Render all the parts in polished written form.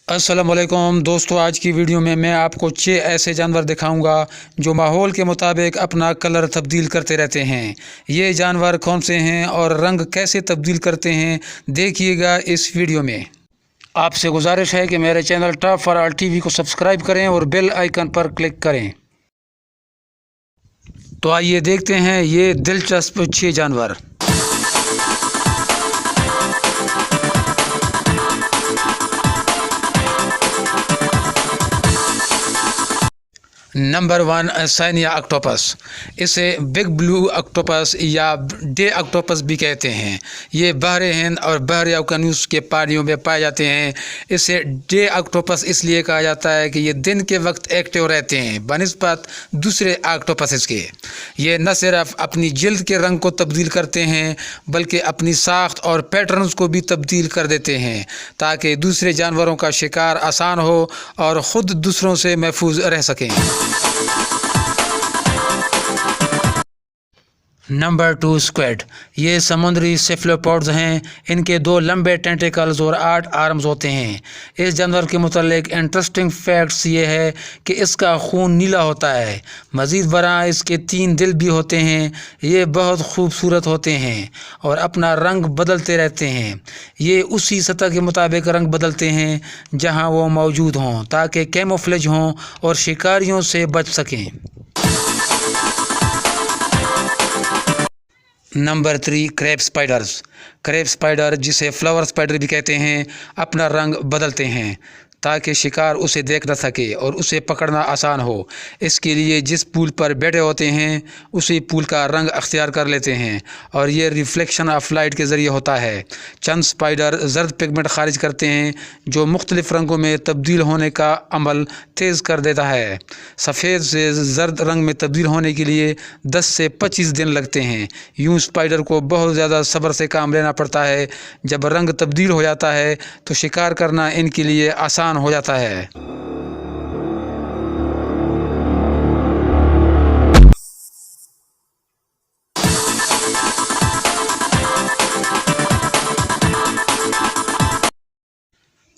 अस्सलाम वालेकुम दोस्तों, आज की वीडियो में मैं आपको 6 ऐसे जानवर दिखाऊंगा जो माहौल के मुताबिक अपना कलर तब्दील करते रहते हैं। ये जानवर कौन से हैं और रंग कैसे तब्दील करते हैं, देखिएगा इस वीडियो में। आपसे गुजारिश है कि मेरे channel top for all TV को सब्सक्राइब करें और बेल आइकन पर क्लिक करें। तो आइए देखते हैं ये दिलचस्प 6 जानवर। Number 1, cyanea octopus. इसे बिग ब्लू ऑक्टोपस या डे ऑक्टोपस भी कहते हैं। ये बहरे हिंद और बहरे ओकेयानूस के पानियों में पाए जाते हैं। इसे डे ऑक्टोपस इसलिए कहा जाता है कि ये दिन के वक्त एक्टिव रहते हैं बनिस्बत दूसरे ऑक्टोपसेस के। ये न सिर्फ अपनी जल्द के रंग को तब्दील करते हैं बल्कि अपनी साख्त और पैटर्न्स को भी तब्दील कर देते हैं ताकि दूसरे जानवरों का शिकार आसान हो और ख़ुद दूसरों से महफूज रह सकें। Number 2, squid. ये समुद्री सेफलोपॉड्स हैं। इनके 2 लंबे टेंटिकल्स और 8 आर्म्स होते हैं। इस जानवर के मुतालिक इंटरेस्टिंग फैक्ट्स ये है कि इसका खून नीला होता है। मज़ीद बरआं इसके 3 दिल भी होते हैं। ये बहुत खूबसूरत होते हैं और अपना रंग बदलते रहते हैं। ये उसी सतह के मुताबिक रंग बदलते हैं जहाँ वो मौजूद हों ताकि कैमोफ्लेज हों और शिकारियों से बच सकें। Number 3, crab spiders. Crab spider, जिसे फ्लावर स्पाइडर भी कहते हैं, अपना रंग बदलते हैं ताकि शिकार उसे देख न सके और उसे पकड़ना आसान हो। इसके लिए जिस पूल पर बैठे होते हैं उसी पूल का रंग अख्तियार कर लेते हैं और ये रिफ्लेक्शन ऑफ लाइट के ज़रिए होता है। चंद स्पाइडर जर्द पिगमेंट खारिज करते हैं जो मुख्तलिफ रंगों में तब्दील होने का अमल तेज़ कर देता है। सफ़ेद से जर्द रंग में तब्दील होने के लिए 10 से 25 दिन लगते हैं। यूँ स्पाइडर को बहुत ज़्यादा सब्र से काम लेना पड़ता है। जब रंग तब्दील हो जाता है तो शिकार करना इनके लिए आसान हो जाता है।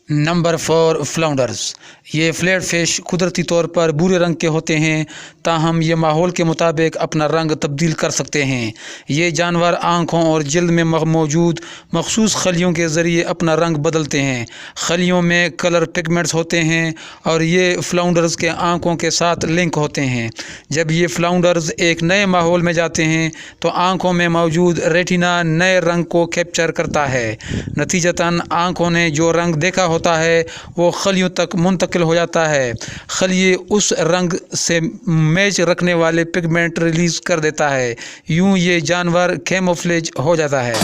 नंबर 4, फ्लाउंडर्स। ये फ्लैट फिश कुदरती तौर पर भूरे रंग के होते हैं, ताहम ये माहौल के मुताबिक अपना रंग तब्दील कर सकते हैं। ये जानवर आँखों और जल्द में मौजूद मखसूस खलियों के ज़रिए अपना रंग बदलते हैं। खलियों में कलर पिगमेंट्स होते हैं और ये फ्लाउंडर्स के आँखों के साथ लिंक होते हैं। जब ये फ्लाउंडर्स एक नए माहौल में जाते हैं तो आँखों में मौजूद रेटिना नए रंग को कैप्चर करता है। नतीजतन आँखों ने जो रंग देखा होता है वो खलियों तक मुंतकिल हो जाता है। खलिए उस रंग से मैच रखने वाले पिगमेंट रिलीज़ कर देता है। यूँ ये जानवर कैमोफ्लेज हो जाता है।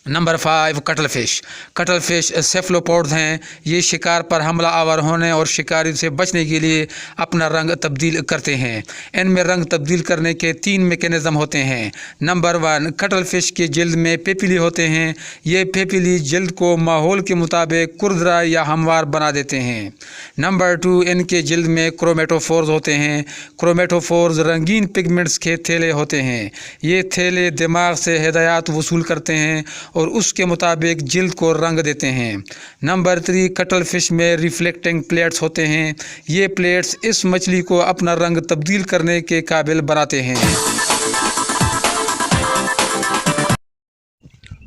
नंबर 5, कटल फ़िश। कटल फ़िश सेफलोपॉड्स हैं। ये शिकार पर हमला आवर होने और शिकारी से बचने के लिए अपना रंग तब्दील करते हैं। इनमें रंग तब्दील करने के 3 मेकनिज़म होते हैं। नंबर 1, कटल फ़िश के जल्द में पेपिली होते हैं। ये पेपिली जल्द को माहौल के मुताबिक कुरदरा या हमवार बना देते हैं। नंबर 2, इनके जल्द में क्रोमेटोफोर्स होते हैं। क्रोमेटोफोर्स रंगीन पिगमेंट्स के थैले होते हैं। ये थैले दिमाग से हिदायत वसूल करते हैं और उसके मुताबिक जिल्द को रंग देते हैं। नंबर 3, कटल फ़िश में रिफ्लेक्टिंग प्लेट्स होते हैं। ये प्लेट्स इस मछली को अपना रंग तब्दील करने के काबिल बनाते हैं।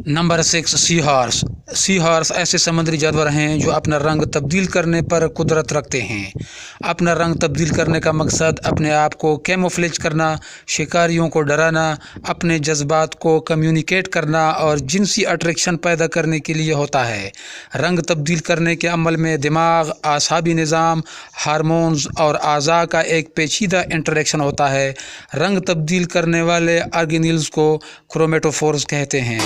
Number 6, sea horse. Sea horse ऐसे समुद्री जानवर हैं जो अपना रंग तब्दील करने पर कुदरत रखते हैं। अपना रंग तब्दील करने का मकसद अपने आप को कैमोफ्लेज करना, शिकारियों को डराना, अपने जज्बात को कम्युनिकेट करना और जिनसी अट्रैक्शन पैदा करने के लिए होता है। रंग तब्दील करने के अमल में दिमाग, आसाबी निज़ाम, हार्मोन्स और आज़ा का एक पेचीदा इंटरेक्शन होता है। रंग तब्दील करने वाले ऑर्गेनेल्स को क्रोमेटोफोर्स कहते हैं।